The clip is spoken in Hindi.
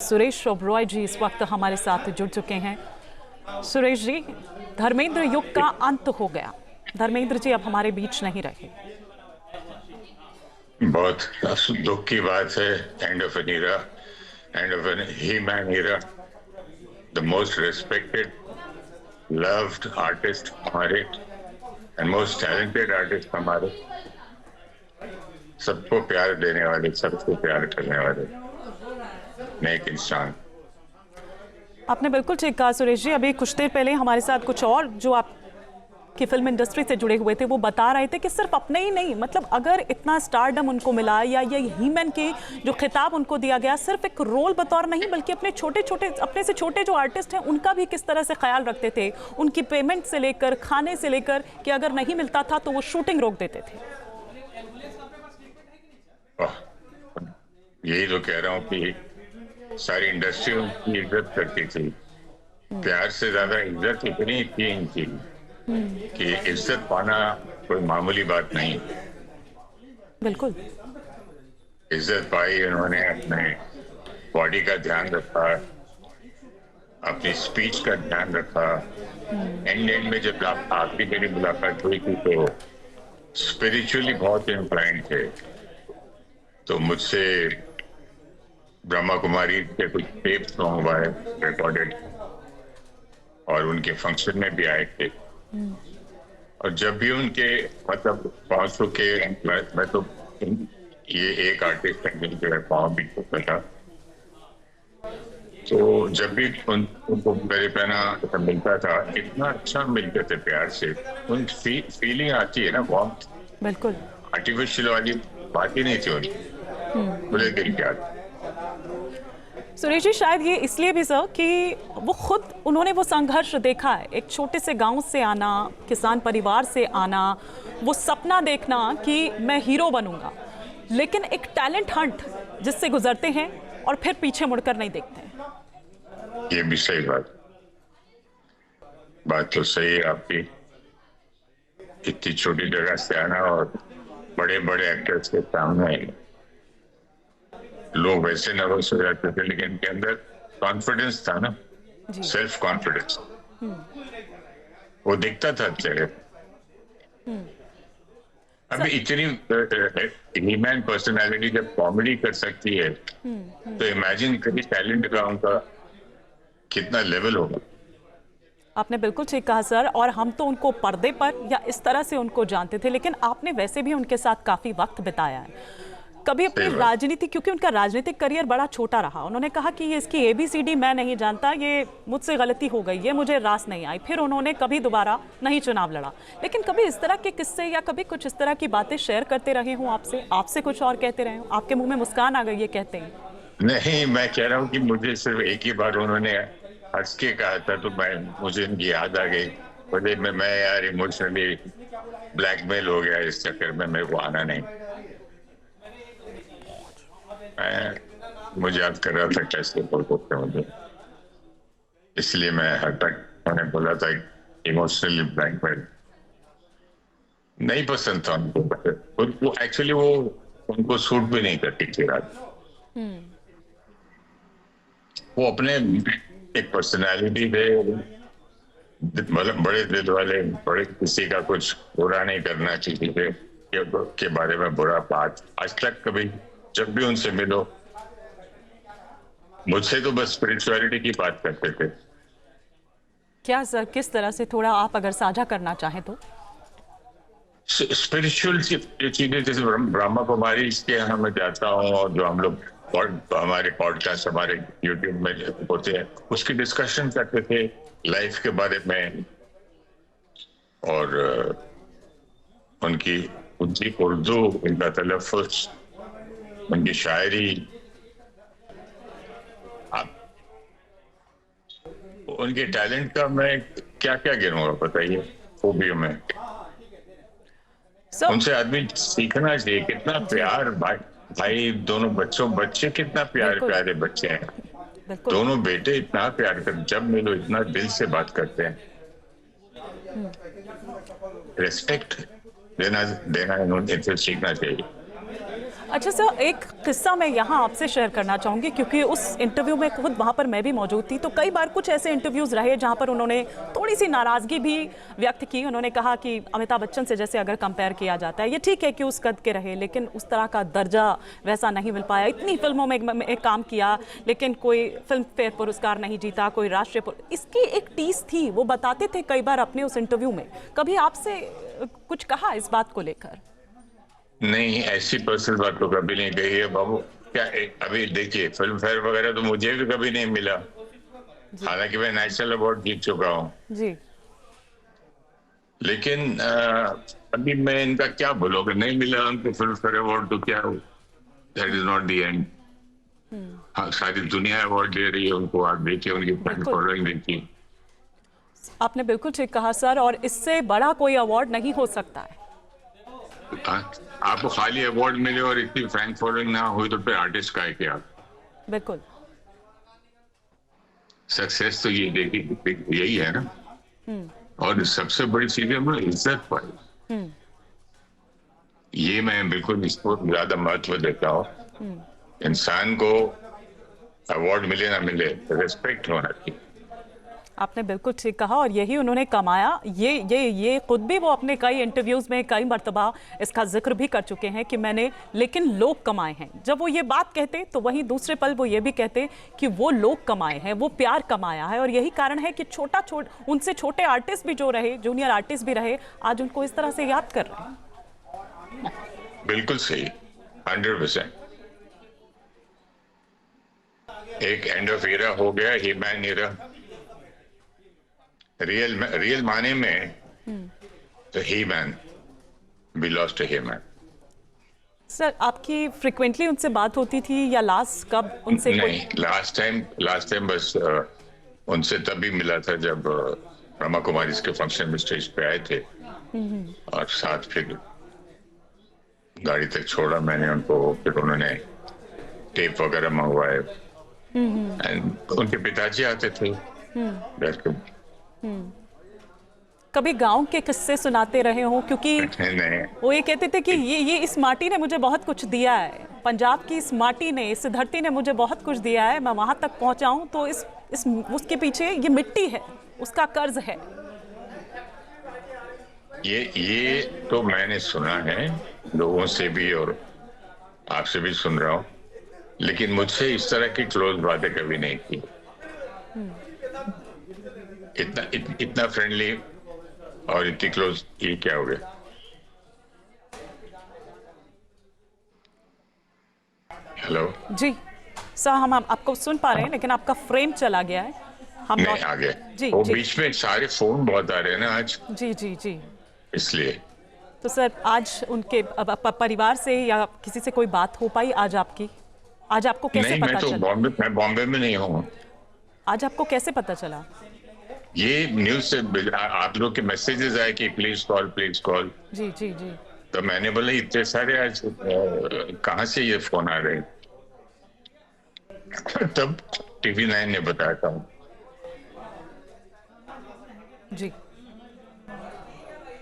सुरेश ओबरॉय जी इस वक्त हमारे साथ जुड़ चुके हैं। सुरेश जी, धर्मेंद्र युग का अंत हो गया। धर्मेंद्र जी अब हमारे बीच नहीं रहे। बहुत दुख की बात है। End of an era, end of an he man era, the most respected loved artist हमारे एंड मोस्ट टैलेंटेड आर्टिस्ट हमारे, सबको प्यार देने वाले, सबको प्यार करने वाले नेक इंसान। आपने बिल्कुल ठीक कहा सुरेश जी। अभी कुछ देर पहले हमारे साथ कुछ और जो आपकी फिल्म इंडस्ट्री से जुड़े हुए थे वो बता रहे थे कि सिर्फ अपने ही नहीं, मतलब अगर इतना स्टारडम उनको मिला या ये हीमैन के जो खिताब उनको दिया गया, सिर्फ एक रोल बतौर नहीं बल्कि अपने से छोटे जो आर्टिस्ट हैं उनका भी किस तरह से ख्याल रखते थे, उनकी पेमेंट से लेकर खाने से लेकर कि अगर नहीं मिलता था तो वो शूटिंग रोक देते थे। यही तो कह रहा हूँ कि सारी इंडस्ट्री उनकी इज्जत करती थी। प्यार से ज्यादा इज्जत इतनी थी इनकी कि इज्जत पाना कोई मामूली बात नहीं। बिल्कुल इज्जत पाई उन्होंने, अपने बॉडी का ध्यान रखा, अपनी स्पीच का ध्यान रखा। एंड में जब आखिरी मेरी मुलाकात हुई थी तो स्पिरिचुअली बहुत इंक्लाइंड थे, तो मुझसे ब्रह्मा कुमारी के कुछ टेप सॉन्ग हुआ है रिकॉर्डेड, और उनके फंक्शन में भी आए थे। और जब भी उनके मतलब पाँव के मैं तो ये एक आर्टिस्ट है जिनके मैं पाँव भी छूता था, तो जब भी उनको मेरे पहना मिलता था इतना अच्छा मिलते थे प्यार से। उन फीलिंग आती है ना, वार्मथ। बिल्कुल आर्टिफिशियल वाली बात ही नहीं थी उनकी, मुझे दिल की आती। सुरेश जी, शायद ये इसलिए भी सर कि वो खुद उन्होंने वो संघर्ष देखा है, एक छोटे से गांव से आना, किसान परिवार से आना, वो सपना देखना कि मैं हीरो बनूंगा, लेकिन एक टैलेंट हंट जिससे गुजरते हैं और फिर पीछे मुड़कर नहीं देखते हैं। ये भी सही बात तो सही है आपकी। इतनी छोटी जगह से आना और बड़े बड़े एक्टर्स के सामने लोग वैसे नर्वस हो जाते थे, लेकिन इनके अंदर कॉन्फिडेंस था ना, सेल्फ कॉन्फिडेंस, वो दिखता था चेहरे। अभी इतनी हीमैन पर्सनालिटी जब कॉमेडी कर सकती है तो इमेजिन करिए टैलेंट का उनका कितना लेवल होगा। आपने बिल्कुल ठीक कहा सर। और हम तो उनको पर्दे पर या इस तरह से उनको जानते थे, लेकिन आपने वैसे भी उनके साथ काफी वक्त बिताया है। कभी अपनी राजनीति, क्योंकि उनका राजनीतिक करियर बड़ा छोटा रहा, उन्होंने कहा कि ये इसकी ABCD मैं नहीं जानता, ये मुझसे गलती हो गई, ये मुझे रास नहीं आई, फिर उन्होंने कभी दोबारा नहीं चुनाव लड़ा। लेकिन कभी इस तरह के किस्से या कभी कुछ इस तरह की बातें शेयर करते रहे हूँ आपसे कुछ और कहते रहे हूँ, आपके मुंह में मुस्कान आ गई ये कहते हैं? नहीं, मैं कह रहा हूँ कि मुझे सिर्फ एक ही बार उन्होंने हंस के कहा था तो मुझे उनकी याद आ गई। बोले मैं यार इमोशनली ब्लैकमेल हो गया, इस चक्कर में मेरे को आना नहीं। मुझे याद कर रहा था कैसे बोलते मुझे, इसलिए मैं हद तक मैंने बोला था इमोशनली ब्लैकमेल। नहीं पसंद था उनको, वो एक्चुअली वो उनको सूट भी नहीं करती थी रात। वो अपने एक पर्सनालिटी थे, मतलब बड़े दिल वाले, बड़े किसी का कुछ बुरा नहीं करना किसी के बारे में बुरा बात। आज तक कभी जब भी उनसे मिलो मुझसे तो बस स्पिरिचुअलिटी की बात करते थे। क्या सर, किस तरह से, थोड़ा आप अगर साझा करना चाहें तो? स्पिरिचुअल चीजें जैसे ब्रह्मा कुमारी के यहाँ मैं जाता हूँ, और जो हम लोग हमारे पॉडकास्ट हमारे यूट्यूब में होते हैं उसकी डिस्कशन करते थे लाइफ के बारे में, और उनकी उर्दू, उनका तलफ़्फ़ुज़, उनकी शायरी, उनके टैलेंट का मैं क्या क्या गिनूंगा बताइए खूबियों में। उनसे आदमी सीखना चाहिए। कितना प्यार, भाई दोनों बच्चे कितना प्यारे बच्चे हैं, दोनों बेटे इतना प्यार कर, जब मिलो इतना दिल से बात करते हैं। रेस्पेक्ट देना इनसे सीखना चाहिए। अच्छा सर, एक किस्सा मैं यहाँ आपसे शेयर करना चाहूँगी क्योंकि उस इंटरव्यू में खुद वहाँ पर मैं भी मौजूद थी। तो कई बार कुछ ऐसे इंटरव्यूज़ रहे जहाँ पर उन्होंने थोड़ी सी नाराज़गी भी व्यक्त की। उन्होंने कहा कि अमिताभ बच्चन से जैसे अगर कंपेयर किया जाता है, ये ठीक है कि उस कद के रहे, लेकिन उस तरह का दर्जा वैसा नहीं मिल पाया। इतनी फिल्मों में काम किया लेकिन कोई फिल्म फेयर पुरस्कार नहीं जीता, कोई राष्ट्रीय इसकी एक टीस थी। वो बताते थे कई बार अपने उस इंटरव्यू में। कभी आपसे कुछ कहा इस बात को लेकर? नहीं, ऐसी पर्सनल बात तो कभी नहीं कही है बाबू। क्या अभी देखिए, फिल्म फेयर वगैरह तो मुझे भी कभी नहीं मिला, हालांकि मैं नेशनल अवार्ड जीत चुका हूँ। जी। लेकिन अभी मैं इनका क्या बोलूँगा, नहीं मिला उनको फिल्म फेयर अवार्ड तो क्या हो, that is not the end. हाँ, सारी दुनिया अवार्ड दे रही है उनको, आप देखिए उनकी फैन फॉलोइंग देखिए। आपने बिल्कुल ठीक कहा सर, और इससे बड़ा कोई अवार्ड नहीं हो सकता है। आपको खाली अवार्ड मिले और इतनी फैन फॉलोइंग ना हुई तो फिर आर्टिस्ट का है क्या? बिल्कुल। सक्सेस तो ये देखिए यही है ना। और सबसे बड़ी चीज है मैं इज्जत पाई, ये मैं बिल्कुल इसको ज्यादा महत्व देता हूँ। इंसान को अवार्ड मिले ना मिले, रिस्पेक्ट होना चाहिए। आपने बिल्कुल ठीक कहा, और यही उन्होंने कमाया। ये खुद भी वो अपने कई इंटरव्यूज में कई मर्तबा इसका जिक्र भी कर चुके हैं कि मैंने लेकिन लोग कमाए हैं। जब वो ये बात कहते तो वहीं दूसरे पल वो ये भी कहते कि वो लोग कमाए हैं, वो प्यार कमाया है। और यही कारण है कि उनसे छोटे आर्टिस्ट भी जो रहे, जूनियर आर्टिस्ट भी रहे, आज उनको इस तरह से याद कर रहे हैं। बिल्कुल सही, 100%। एक एंड ऑफ एरा हो गया, ही मैन एरा। रियल माने में तो he man, we lost to he man. Sir, आपकी फ्रिक्वेंटली उनसे बात होती थी या लास्ट कब उनसे? नहीं, लास्ट टाइम बस उनसे तभी मिला था जब ब्रह्मा कुमारी के फंक्शन में स्टेज पे आए थे, और साथ फिर गाड़ी तक छोड़ा मैंने उनको। फिर उन्होंने टेप वगैरह मंगवाए, एंड उनके पिताजी आते थे घर पे। कभी गांव के किस्से सुनाते रहे हो? क्योंकि नहीं, वो ये कहते थे कि ये इस माटी ने मुझे बहुत कुछ दिया है, पंजाब की इस माटी ने, इस धरती ने मुझे बहुत कुछ दिया है। मैं वहां तक पहुंचा हूं तो इस उसके पीछे ये मिट्टी है, उसका कर्ज है। ये तो मैंने सुना है लोगों से भी, और आपसे भी सुन रहा हूँ, लेकिन मुझसे इस तरह की क्लोज बातें कभी नहीं की। इतना फ्रेंडली और इतनी क्लोज, ये क्या हो गया? हेलो जी सर, हम आपको सुन पा रहे हैं लेकिन आपका फ्रेम चला गया है। हम नहीं, आ गया। जी वो जी बीच में सारे फोन बहुत आ रहे हैं ना आज, जी जी जी। इसलिए। तो सर, आज उनके परिवार से या किसी से कोई बात हो पाई आज आपकी? आज आपको कैसे नहीं, पता चला? मैं बॉम्बे में नहीं हूँ। आज आपको कैसे पता चला? ये न्यूज से आप लोग के मैसेजेस आए कि प्लीज कॉल, प्लीज कॉल। जी जी जी। तो मैंने बोला इतने सारे आज कहाँ से ये फोन आ रहे हैं? तब TV9 ने बताया था। जी।